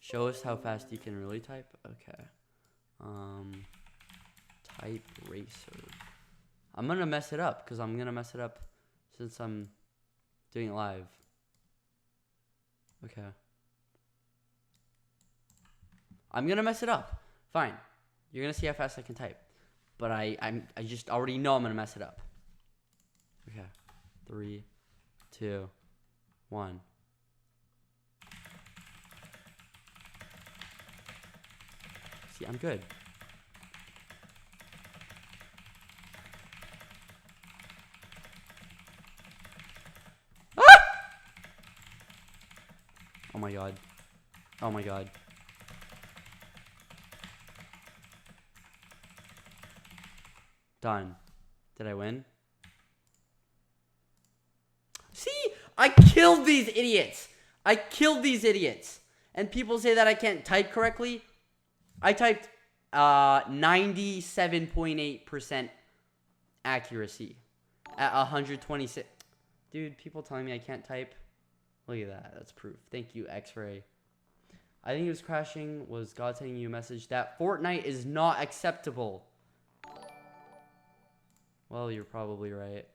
Show us how fast you can really type. Okay. Type racer. I'm gonna mess it up because I'm gonna mess it up since I'm doing it live. Okay. I'm gonna mess it up. Fine. You're gonna see how fast I can type. But I just already know I'm gonna mess it up. Okay. 3, 2, 1. See, I'm good. Ah! Oh my god. Oh my god. Done. Did I win? See? I killed these idiots. I killed these idiots. And people say that I can't type correctly. I typed 97.8% accuracy at 126. Dude, people telling me I can't type. Look at that. That's proof. Thank you, X-Ray. I think it was crashing. Was God sending you a message that Fortnite is not acceptable? Well, you're probably right.